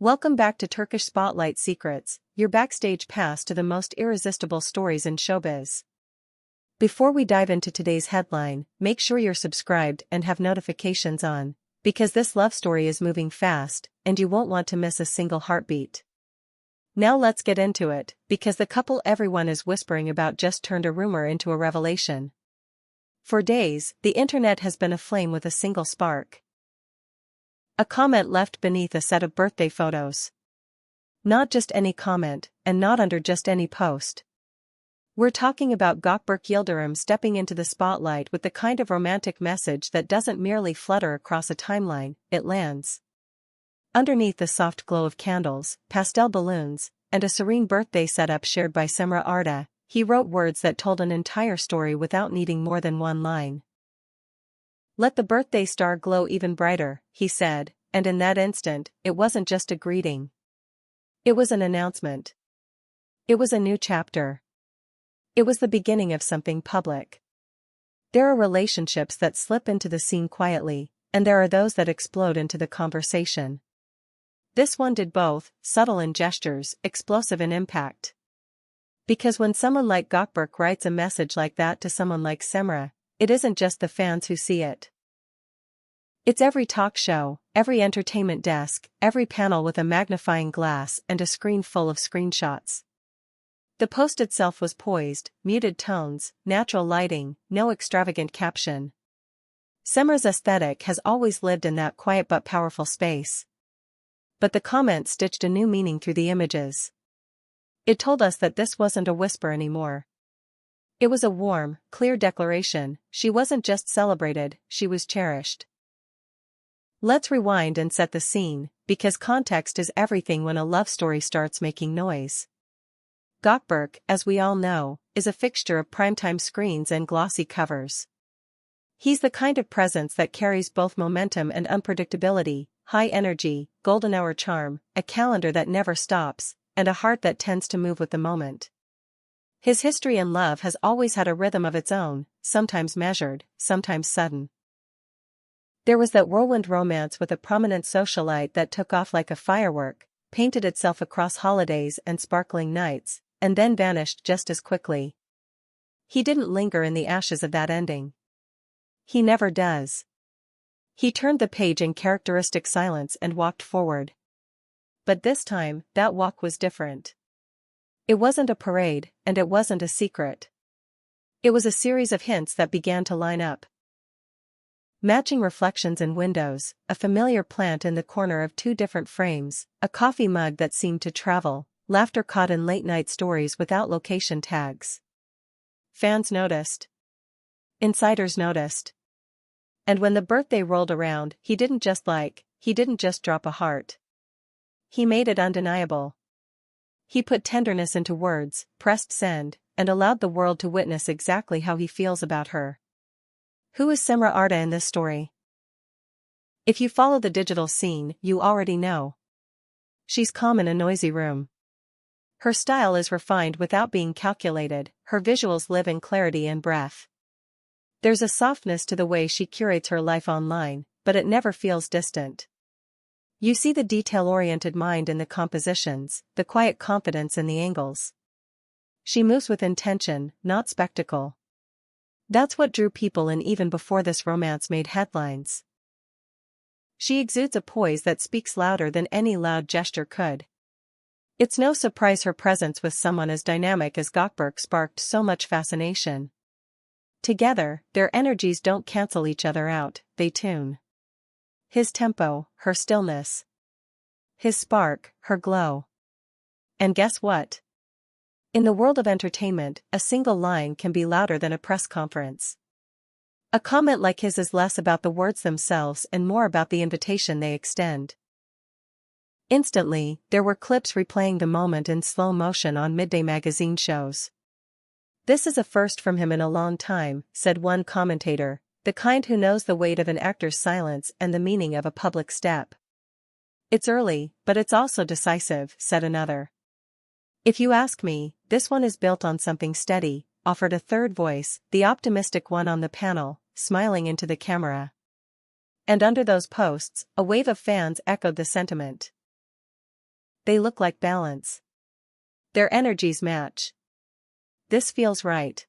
Welcome back to Turkish Spotlight Secrets, your backstage pass to the most irresistible stories in showbiz. Before we dive into today's headline, make sure you're subscribed and have notifications on, because this love story is moving fast, and you won't want to miss a single heartbeat. Now let's get into it, because the couple everyone is whispering about just turned a rumor into a revelation. For days, the internet has been aflame with a single spark. A comment left beneath a set of birthday photos. Not just any comment, and not under just any post. We're talking about Gökberk Yıldırım stepping into the spotlight with the kind of romantic message that doesn't merely flutter across a timeline, it lands. Underneath the soft glow of candles, pastel balloons, and a serene birthday setup shared by Seamra Arda, he wrote words that told an entire story without needing more than one line. "Let the birthday star glow even brighter," he said, and in that instant, it wasn't just a greeting. It was an announcement. It was a new chapter. It was the beginning of something public. There are relationships that slip into the scene quietly, and there are those that explode into the conversation. This one did both, subtle in gestures, explosive in impact. Because when someone like Gawkberg writes a message like that to someone like Cemre, it isn't just the fans who see it. It's every talk show, every entertainment desk, every panel with a magnifying glass and a screen full of screenshots. The post itself was poised, muted tones, natural lighting, no extravagant caption. Cemre's aesthetic has always lived in that quiet but powerful space. But the comment stitched a new meaning through the images. It told us that this wasn't a whisper anymore. It was a warm, clear declaration. She wasn't just celebrated, she was cherished. Let's rewind and set the scene, because context is everything when a love story starts making noise. Gawkberg, as we all know, is a fixture of primetime screens and glossy covers. He's the kind of presence that carries both momentum and unpredictability, high energy, golden hour charm, a calendar that never stops, and a heart that tends to move with the moment. His history in love has always had a rhythm of its own, sometimes measured, sometimes sudden. There was that whirlwind romance with a prominent socialite that took off like a firework, painted itself across holidays and sparkling nights, and then vanished just as quickly. He didn't linger in the ashes of that ending. He never does. He turned the page in characteristic silence and walked forward. But this time, that walk was different. It wasn't a parade, and it wasn't a secret. It was a series of hints that began to line up. Matching reflections in windows, a familiar plant in the corner of two different frames, a coffee mug that seemed to travel, laughter caught in late-night stories without location tags. Fans noticed. Insiders noticed. And when the birthday rolled around, he didn't just drop a heart. He made it undeniable. He put tenderness into words, pressed send, and allowed the world to witness exactly how he feels about her. Who is Seamra Arda in this story? If you follow the digital scene, you already know. She's calm in a noisy room. Her style is refined without being calculated, her visuals live in clarity and breath. There's a softness to the way she curates her life online, but it never feels distant. You see the detail-oriented mind in the compositions, the quiet confidence in the angles. She moves with intention, not spectacle. That's what drew people in even before this romance made headlines. She exudes a poise that speaks louder than any loud gesture could. It's no surprise her presence with someone as dynamic as Gawkberg sparked so much fascination. Together, their energies don't cancel each other out, they tune. His tempo, her stillness. His spark, her glow. And guess what? In the world of entertainment, a single line can be louder than a press conference. A comment like his is less about the words themselves and more about the invitation they extend. Instantly, there were clips replaying the moment in slow motion on midday magazine shows. "This is a first from him in a long time," said one commentator, "the kind who knows the weight of an actor's silence and the meaning of a public step." "It's early, but it's also decisive," said another. "If you ask me, this one is built on something steady," offered a third voice, the optimistic one on the panel, smiling into the camera. And under those posts, a wave of fans echoed the sentiment. They look like balance. Their energies match. This feels right.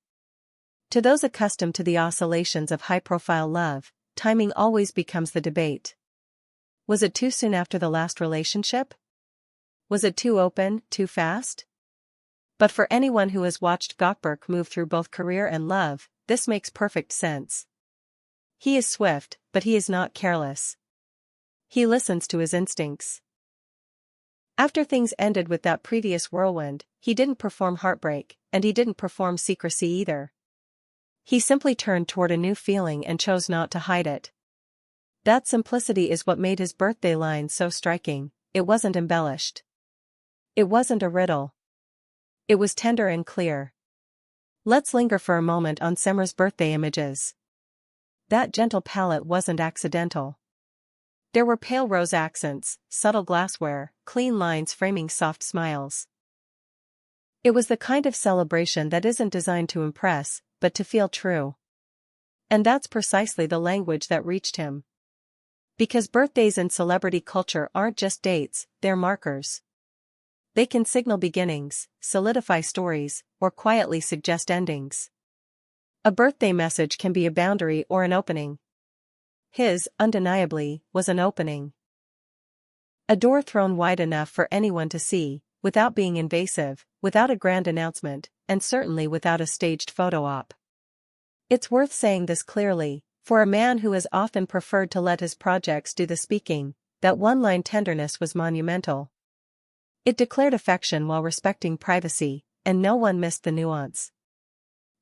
To those accustomed to the oscillations of high-profile love, timing always becomes the debate. Was it too soon after the last relationship? Was it too open, too fast? But for anyone who has watched Gawkberg move through both career and love, this makes perfect sense. He is swift, but he is not careless. He listens to his instincts. After things ended with that previous whirlwind, he didn't perform heartbreak, and he didn't perform secrecy either. He simply turned toward a new feeling and chose not to hide it. That simplicity is what made his birthday line so striking. It wasn't embellished. It wasn't a riddle. It was tender and clear. Let's linger for a moment on Seamra's birthday images. That gentle palette wasn't accidental. There were pale rose accents, subtle glassware, clean lines framing soft smiles. It was the kind of celebration that isn't designed to impress, but to feel true. And that's precisely the language that reached him. Because birthdays in celebrity culture aren't just dates, they're markers. They can signal beginnings, solidify stories, or quietly suggest endings. A birthday message can be a boundary or an opening. His, undeniably, was an opening. A door thrown wide enough for anyone to see, without being invasive, without a grand announcement, and certainly without a staged photo op. It's worth saying this clearly, for a man who has often preferred to let his projects do the speaking, that one-line tenderness was monumental. It declared affection while respecting privacy, and no one missed the nuance.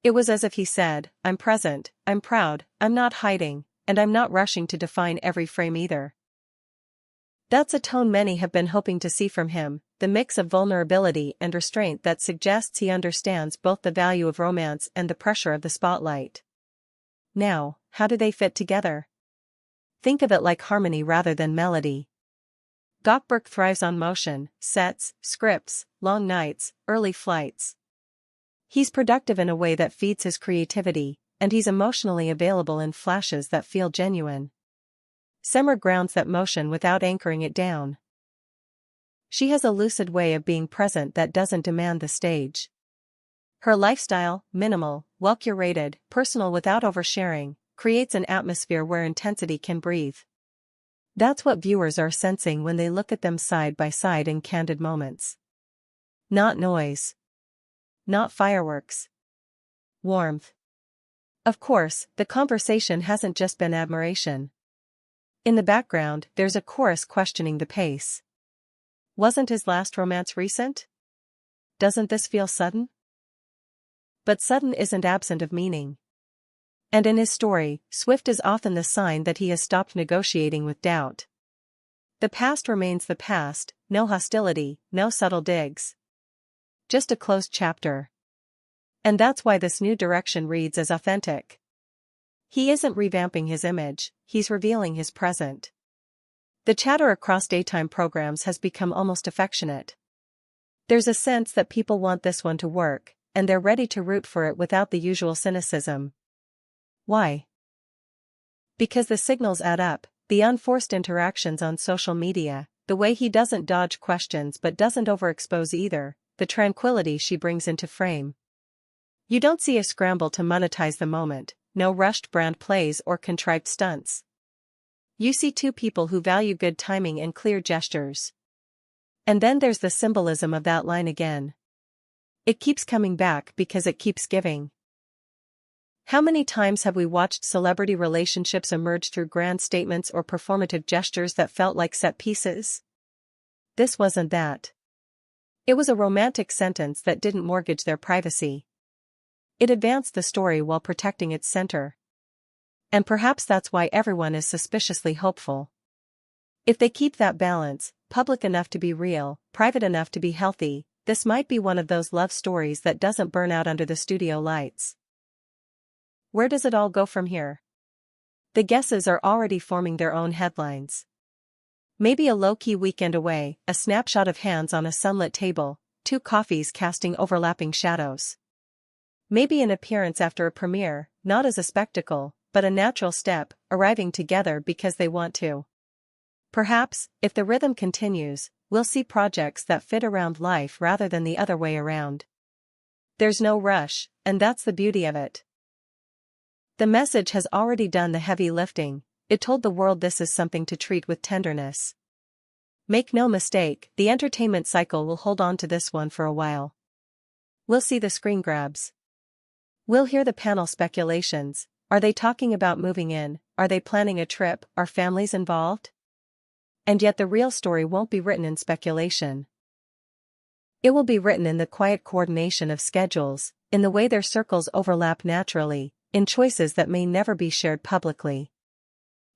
It was as if he said, "I'm present, I'm proud, I'm not hiding, and I'm not rushing to define every frame either." That's a tone many have been hoping to see from him, the mix of vulnerability and restraint that suggests he understands both the value of romance and the pressure of the spotlight. Now, how do they fit together? Think of it like harmony rather than melody. Gawkberg thrives on motion, sets, scripts, long nights, early flights. He's productive in a way that feeds his creativity, and he's emotionally available in flashes that feel genuine. Seamra grounds that motion without anchoring it down. She has a lucid way of being present that doesn't demand the stage. Her lifestyle, minimal, well-curated, personal without oversharing, creates an atmosphere where intensity can breathe. That's what viewers are sensing when they look at them side by side in candid moments. Not noise. Not fireworks. Warmth. Of course, the conversation hasn't just been admiration. In the background, there's a chorus questioning the pace. Wasn't his last romance recent? Doesn't this feel sudden? But sudden isn't absent of meaning. And in his story, swift is often the sign that he has stopped negotiating with doubt. The past remains the past, no hostility, no subtle digs. Just a closed chapter. And that's why this new direction reads as authentic. He isn't revamping his image, he's revealing his present. The chatter across daytime programs has become almost affectionate. There's a sense that people want this one to work, and they're ready to root for it without the usual cynicism. Why? Because the signals add up, the unforced interactions on social media, the way he doesn't dodge questions but doesn't overexpose either, the tranquility she brings into frame. You don't see a scramble to monetize the moment, no rushed brand plays or contrived stunts. You see two people who value good timing and clear gestures. And then there's the symbolism of that line again. It keeps coming back because it keeps giving. How many times have we watched celebrity relationships emerge through grand statements or performative gestures that felt like set pieces? This wasn't that. It was a romantic sentence that didn't mortgage their privacy. It advanced the story while protecting its center. And perhaps that's why everyone is suspiciously hopeful. If they keep that balance, public enough to be real, private enough to be healthy, this might be one of those love stories that doesn't burn out under the studio lights. Where does it all go from here? The guesses are already forming their own headlines. Maybe a low-key weekend away, a snapshot of hands on a sunlit table, two coffees casting overlapping shadows. Maybe an appearance after a premiere, not as a spectacle, but a natural step, arriving together because they want to. Perhaps, if the rhythm continues, we'll see projects that fit around life rather than the other way around. There's no rush, and that's the beauty of it. The message has already done the heavy lifting. It told the world this is something to treat with tenderness. Make no mistake, the entertainment cycle will hold on to this one for a while. We'll see the screen grabs. We'll hear the panel speculations. Are they talking about moving in? Are they planning a trip? Are families involved? And yet the real story won't be written in speculation. It will be written in the quiet coordination of schedules, in the way their circles overlap naturally, in choices that may never be shared publicly.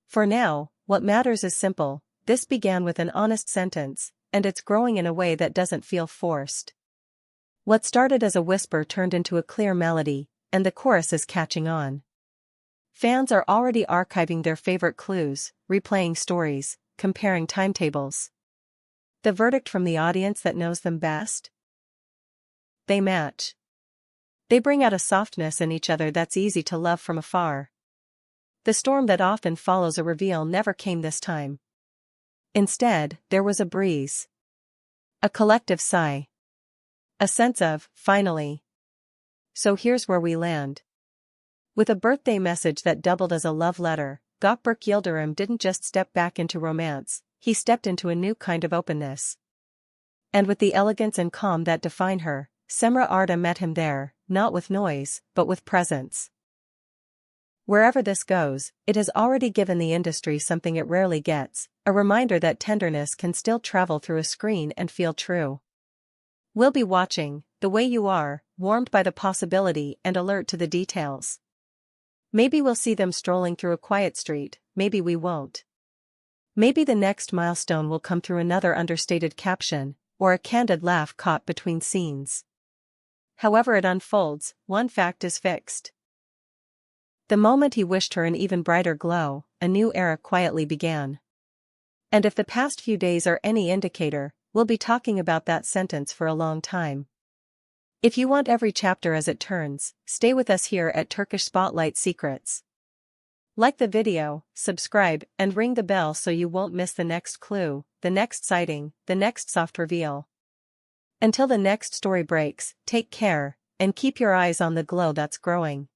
For now, what matters is simple. This began with an honest sentence, and it's growing in a way that doesn't feel forced. What started as a whisper turned into a clear melody, and the chorus is catching on. Fans are already archiving their favorite clues, replaying stories, comparing timetables. The verdict from the audience that knows them best? They match. They bring out a softness in each other that's easy to love from afar. The storm that often follows a reveal never came this time. Instead, there was a breeze. A collective sigh. A sense of, finally. So here's where we land. With a birthday message that doubled as a love letter, Gawkberg Yıldırım didn't just step back into romance, he stepped into a new kind of openness. And with the elegance and calm that define her, Seamra Arda met him there, not with noise, but with presence. Wherever this goes, it has already given the industry something it rarely gets, a reminder that tenderness can still travel through a screen and feel true. We'll be watching, the way you are, warmed by the possibility and alert to the details. Maybe we'll see them strolling through a quiet street, maybe we won't. Maybe the next milestone will come through another understated caption, or a candid laugh caught between scenes. However it unfolds, one fact is fixed. The moment he wished her an even brighter glow, a new era quietly began. And if the past few days are any indicator, we'll be talking about that sentence for a long time. If you want every chapter as it turns, stay with us here at Turkish Spotlight Secrets. Like the video, subscribe, and ring the bell so you won't miss the next clue, the next sighting, the next soft reveal. Until the next story breaks, take care, and keep your eyes on the glow that's growing.